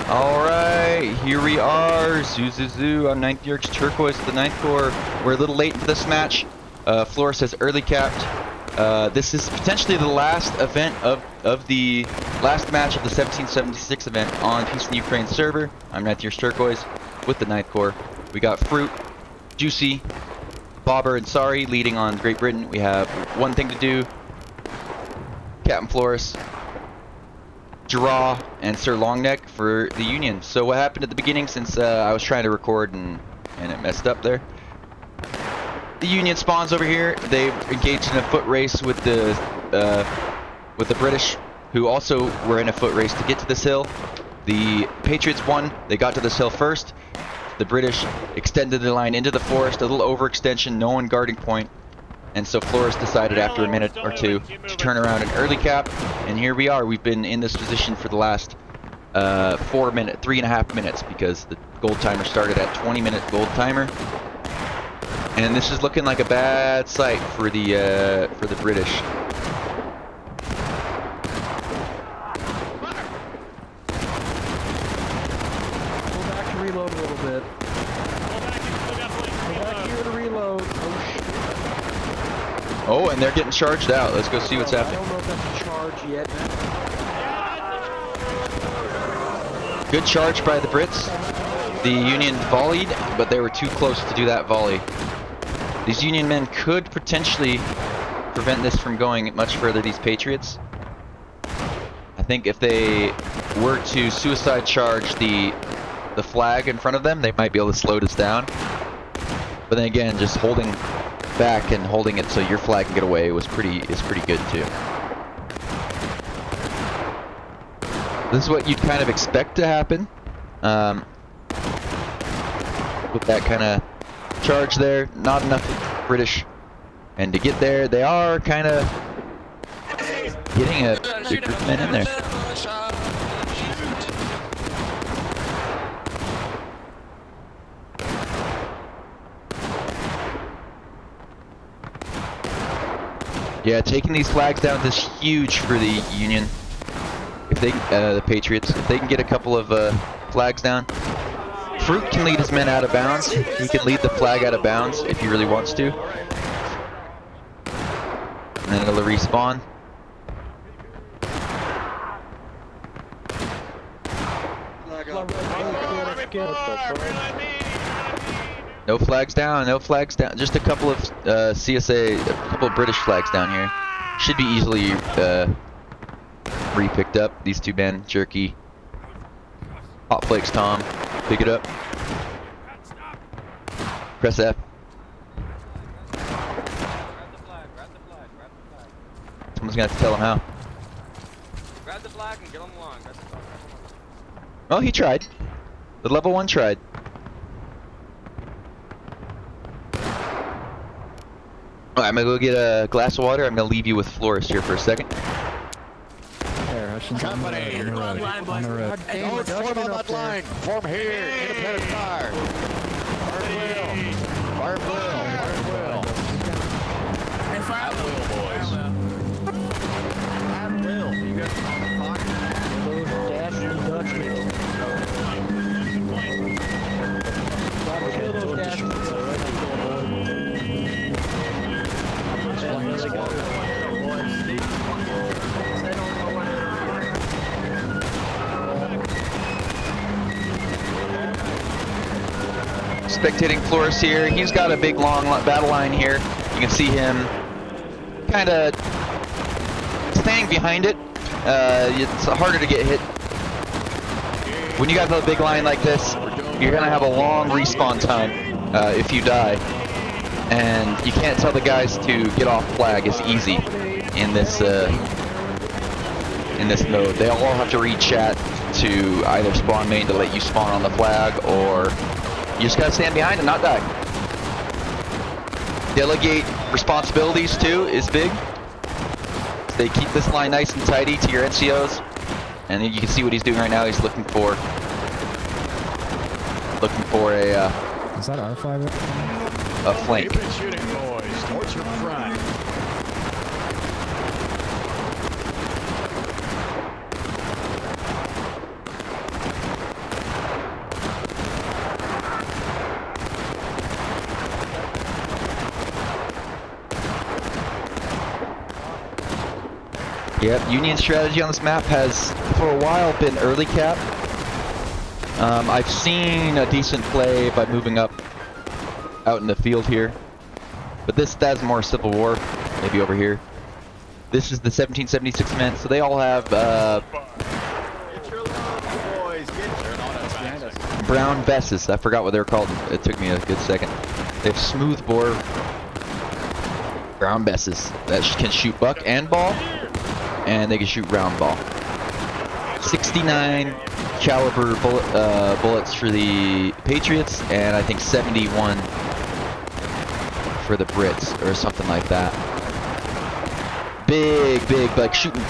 Alright, here we are. Zoo. I'm 9th York's Turquoise, the 9th Corps. We're a little late into this match. Flores has early capped. This is potentially the last event of the last match of the 1776 event on Peace in Ukraine server. I'm 9th York's Turquoise with the 9th Corps. We got Fruit, Juicy, Bobber, and Sari leading on Great Britain. We have one thing to do. Captain Flores, Draw, and Sir Longneck for the Union. So what happened at the beginning, since I was trying to record and it messed up there. The Union spawns over here. They engaged in a foot race with the British, who also were in a foot race to get to this hill. The Patriots won. They got to this hill first. The British extended their line into the forest, a little overextension, no one guarding point. And so Flores decided after a minute or two to turn around an early cap, and here we are. We've been in this position for the last 3.5 minutes, because the gold timer started at 20-minute gold timer, and this is looking like a bad sight for the British. Go back to reload a little bit. Go back here to reload. Oh, and they're getting charged out. Let's go see what's happening. I don't know if that's a charge yet. Good charge by the Brits. The Union volleyed, but they were too close to do that volley. These Union men could potentially prevent this from going much further, these Patriots. I think if they were to suicide charge the flag in front of them, they might be able to slow this down. But then again, just holding back and holding it so your flag can get away is pretty good too. This is what you'd kind of expect to happen with that kind of charge there. Not enough British, and to get there, they are kind of getting a big group of men in there. Yeah, taking these flags down is huge for the Union. If they, the Patriots, if they can get a couple of flags down. Fruit can lead his men out of bounds. He can lead the flag out of bounds if he really wants to. And then it'll respawn. No flags down, no flags down. Just a couple of CSA, a couple of British flags down here. Should be easily re-picked up. These two men, Jerky, Hot Flakes Tom, pick it up. Press F. Someone's gonna have to tell him how. Grab the flag and get on the line. Oh, he tried. The level 1 tried. Alright, I'm gonna go get a glass of water. I'm gonna leave you with Flores here for a second. Company, on the road. Don't form on that line. Form here. Independent fire. Fire wheel. Fire wheel. Fire wheel. Hey, fire wheel, boys. Fire wheel. You got Kill those dashes. Spectating Flores here. He's got a big long battle line here. You can see him kind of staying behind it. It's harder to get hit. When you got a big line like this, you're going to have a long respawn time if you die. And you can't tell the guys to get off flag as easy in this mode. They all have to read chat to either spawn main to let you spawn on the flag, or you just gotta stand behind and not die. Delegate responsibilities too is big. So they keep this line nice and tidy to your NCOs. And you can see what he's doing right now. He's looking for a Is that R5? a flank. You've been shooting, boys. Towards your front. Yep, Union strategy on this map has, for a while, been early cap. I've seen a decent play by moving up out in the field here. But that's more Civil War, maybe over here. This is the 1776 men, so they all have brown vests. I forgot what they're called. It took me a good second. They have smooth bore brown vests that can shoot buck and ball, and they can shoot round ball. 69 caliber bullets for the Patriots, and I think 71 for the Brits, or something like that. Big, like shooting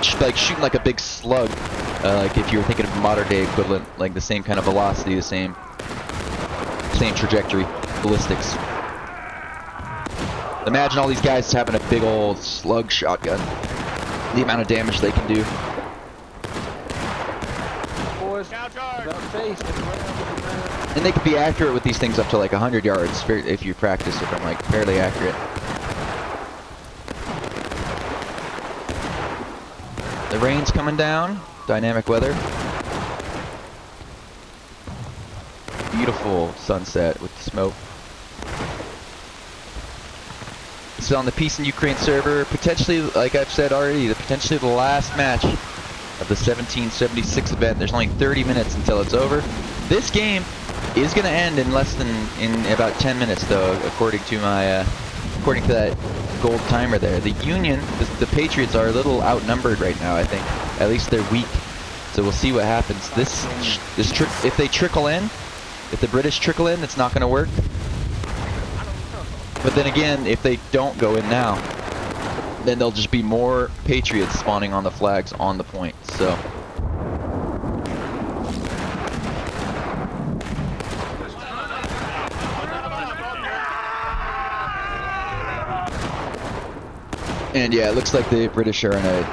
shooting like a big slug. Like if you were thinking of a modern day equivalent, like the same kind of velocity, the same trajectory, ballistics. Imagine all these guys having a big old slug shotgun. The amount of damage they can do. Boys, about face. And they can be accurate with these things up to like 100 yards if you practice with them, like fairly accurate. The rain's coming down. Dynamic weather. Beautiful sunset with the smoke. This is on the Peace in Ukraine server. Potentially, like I've said already, potentially the last match of the 1776 event. There's only 30 minutes until it's over. This game is going to end in about 10 minutes, though, according to that gold timer there. The Union, the Patriots are a little outnumbered right now, I think. At least they're weak. So we'll see what happens. If they trickle in, if the British trickle in, it's not going to work. But then again, if they don't go in now, then there'll just be more Patriots spawning on the flags on the point. So. And yeah, it looks like the British are in a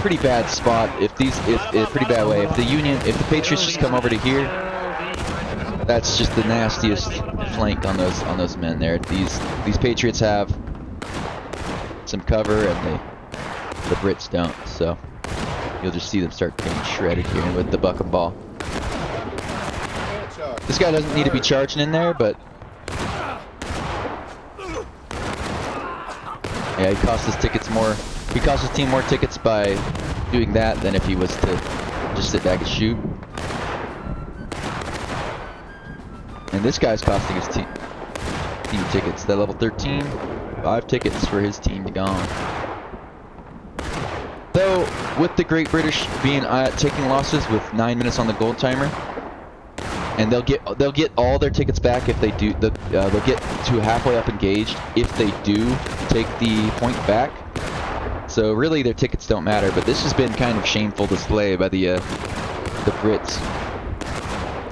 pretty bad spot. If a pretty bad way. If the Patriots just come over to here, that's just the nastiest flank on those men there. These Patriots have some cover, and the Brits don't. So you'll just see them start getting shredded here with the buck and ball. This guy doesn't need to be charging in there, but yeah, he cost his team more tickets by doing that than if he was to just sit back and shoot. And this guy's costing his team tickets. That level 13, 5 tickets for his team gone. Though, with the Great British being taking losses with 9 minutes on the gold timer, and they'll get all their tickets back if they do. They'll get to halfway up engaged if they do take the point back. So really, their tickets don't matter. But this has been kind of shameful display by the Brits.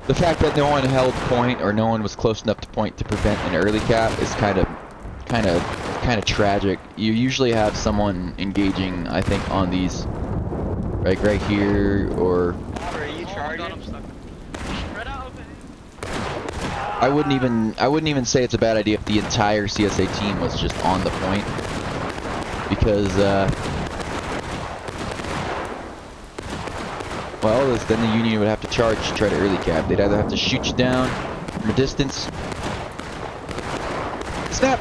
The fact that no one held point or no one was close enough to point to prevent an early cap is kind of tragic. You usually have someone engaging, I think, on these right here, or I wouldn't even say it's a bad idea if the entire CSA team was just on the point, because well, then the Union would have to charge to try to early cap. They'd either have to shoot you down from a distance. This map,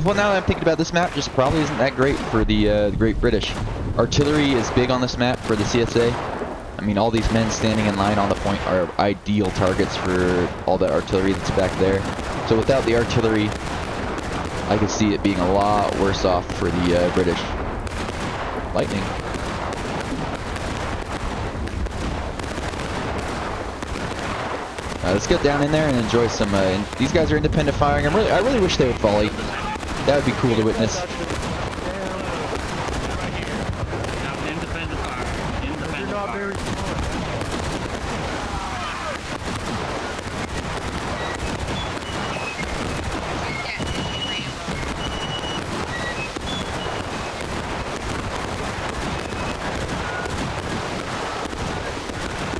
well, now that I'm thinking about this map, just probably isn't that great for the Great British. Artillery is big on this map for the CSA. I mean, all these men standing in line on the point are ideal targets for all the artillery that's back there. So without the artillery, I could see it being a lot worse off for the British. Lightning. Let's get down in there and enjoy some. These guys are independent firing. I really wish they would volley. That would be cool to witness.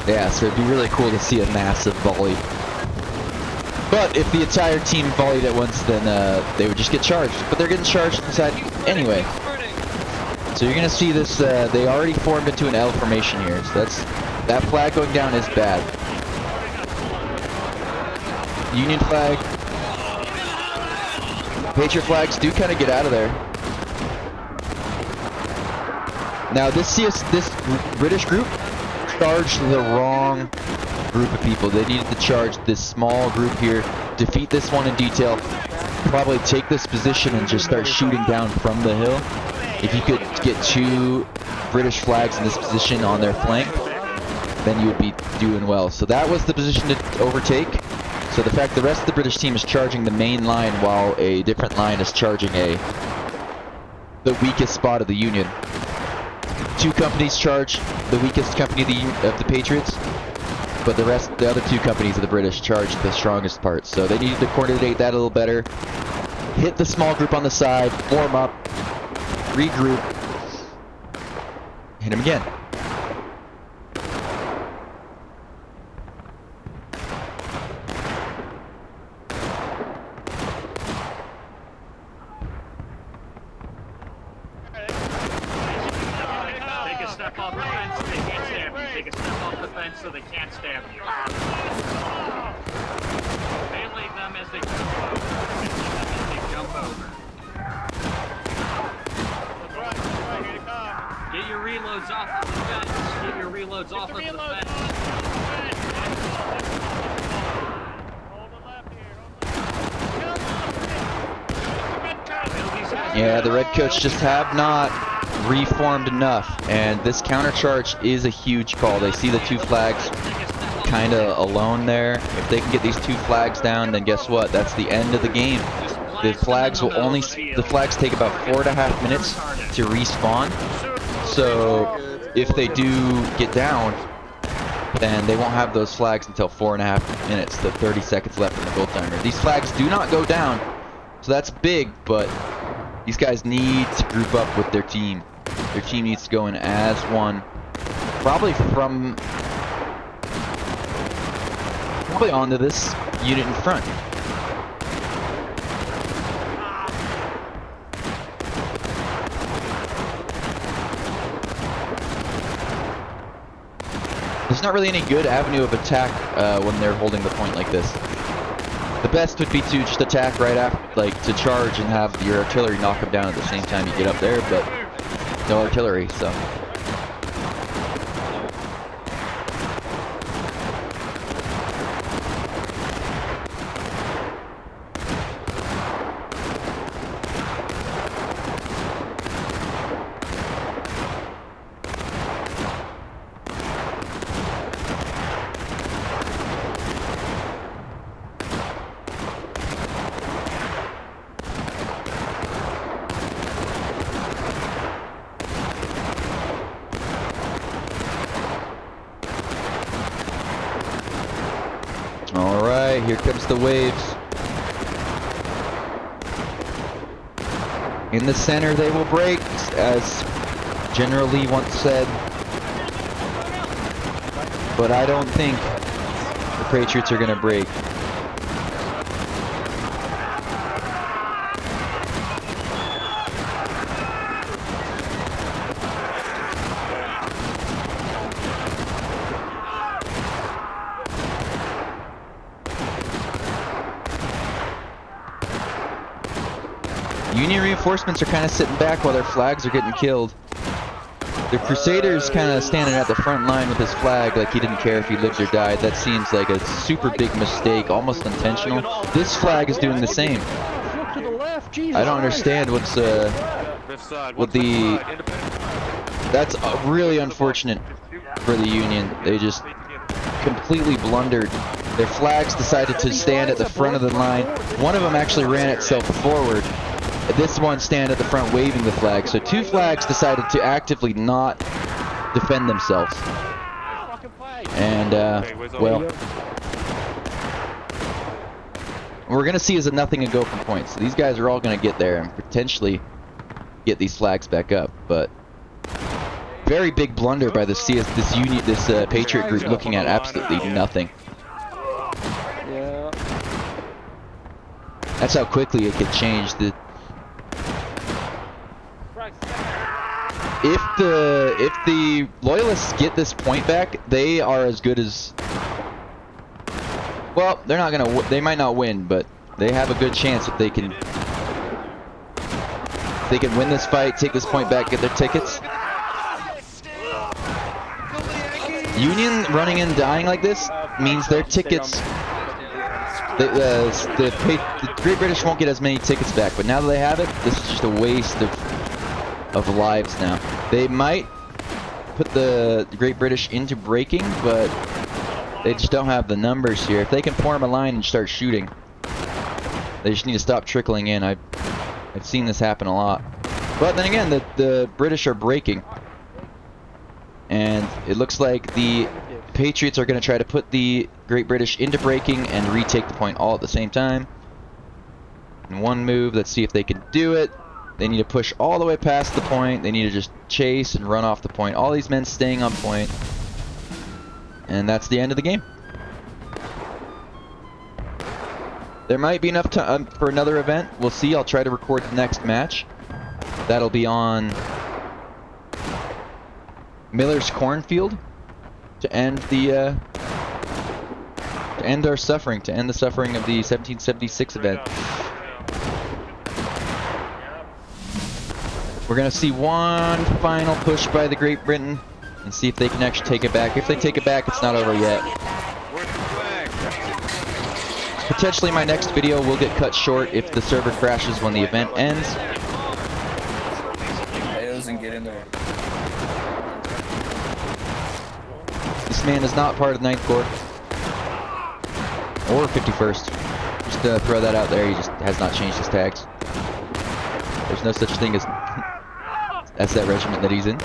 Yeah, so it'd be really cool to see a massive volley. But if the entire team volleyed at once, then they would just get charged. But they're getting charged inside anyway. So you're gonna see this, they already formed into an L formation here. So that flag going down is bad. Union flag. Patriot flags do kind of get out of there. Now this British group charged the wrong group of people. They needed to charge this small group here, defeat this one in detail, probably take this position and just start shooting down from the hill. If you could get 2 British flags in this position on their flank, then you would be doing well. So that was the position to overtake. So the fact the rest of the British team is charging the main line while a different line is charging the weakest spot of the Union. 2 companies charge the weakest company of the Patriots, but the other 2 companies of the British charged the strongest part. So they needed to coordinate that a little better. Hit the small group on the side, form up, regroup, hit him again. Step off the fence, they can't stab you. Take a step off the fence so they can't stab you. Melee them as they jump over. Get your reloads off of the fence. Get your reloads off of the fence. Yeah, the Redcoats just have not reformed enough, and this countercharge is a huge call. They see the 2 flags kind of alone there. If they can get these 2 flags down, then guess what? That's the end of the game. The flags take about 4.5 minutes to respawn. So if they do get down, then they won't have those flags until 4.5 minutes, the 30 seconds left in the gold timer. These flags do not go down, so that's big, but these guys need to group up with their team. Their team needs to go in as one. Probably onto this unit in front. There's not really any good avenue of attack when they're holding the point like this. The best would be to just attack right after, like to charge and have your artillery knock them down at the same time you get up there, but no artillery, so. Alright, here comes the waves. In the center they will break, as General Lee once said. But I don't think the Patriots are going to break. Union reinforcements are kind of sitting back while their flags are getting killed. The Crusader's kind of standing at the front line with his flag like he didn't care if he lived or died. That seems like a super big mistake, almost intentional. This flag is doing the same. I don't understand what's that's really unfortunate for the Union. They just completely blundered. Their flags decided to stand at the front of the line. One of them actually ran itself forward. This one stand at the front waving the flag. So 2 flags decided to actively not defend themselves. And, well, we're going to see is a nothing and go from points. So these guys are all going to get there and potentially get these flags back up. But very big blunder by this Patriot group looking at absolutely nothing. That's how quickly it could change. if the Loyalists get this point back, they are as good as. Well, they're not gonna. They might not win, but they have a good chance if they can. If they can win this fight, take this point back, get their tickets. Union running in, dying like this means their tickets. The Great British won't get as many tickets back, but now that they have it, this is just a waste of lives now. They might put the Great British into breaking, but they just don't have the numbers here. If they can form a line and start shooting, they just need to stop trickling in. I've seen this happen a lot. But then again, the British are breaking. And it looks like the Patriots are going to try to put the Great British into breaking and retake the point all at the same time. In one move, let's see if they can do it. They need to push all the way past the point. They need to just chase and run off the point. All these men staying on point. And that's the end of the game. There might be enough time for another event. We'll see. I'll try to record the next match. That'll be on Miller's Cornfield to end the to end our suffering, to end the suffering of the 1776 event. We're gonna see one final push by the Great Britain and see if they can actually take it back. If they take it back, it's not over yet. Potentially my next video will get cut short if the server crashes when the event ends. It doesn't get in there. This man is not part of the 9th Corps or 51st. Just to throw that out there, he just has not changed his tags. There's no such thing as that regiment that he's in.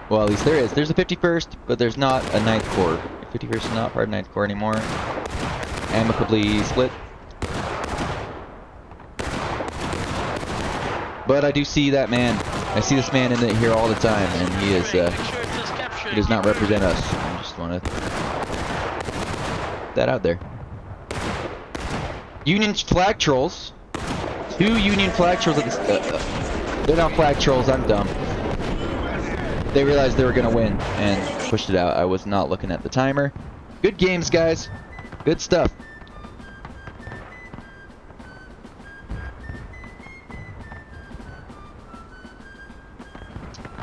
Well, at least there is. There's a 51st, but there's not a 9th Corps. 51st is not part of 9th Corps anymore. Amicably split. But I do see that man. I see this man in here all the time, and he is he does not represent us. I just want to put that out there. Union flag trolls. 2 Union flag trolls at this. They're not flag trolls. I'm dumb. They realized they were gonna win and pushed it out. I was not looking at the timer. Good games, guys. Good stuff.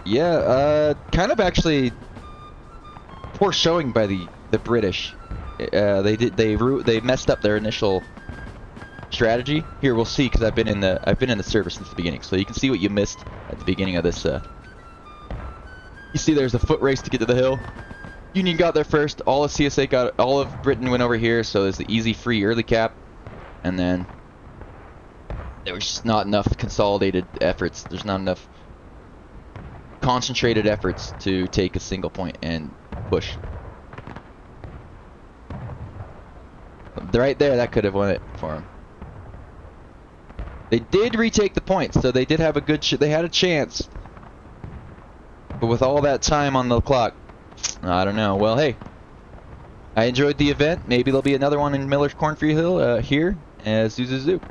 Yeah, kind of actually poor showing by the British. They messed up their initial strategy. Here, we'll see, because I've been in the service since the beginning, so you can see what you missed at the beginning of this. You see, there's a foot race to get to the hill. Union got there first. All of CSA got. All of Britain went over here, so there's the easy free early cap, and then there was just not enough consolidated efforts. There's not enough concentrated efforts to take a single point and push. Right there, that could have won it for them. They did retake the point, so they did have a good. They had a chance, but with all that time on the clock, I don't know. Well, hey, I enjoyed the event. Maybe there'll be another one in Miller's Cornfield Hill here. Zoo.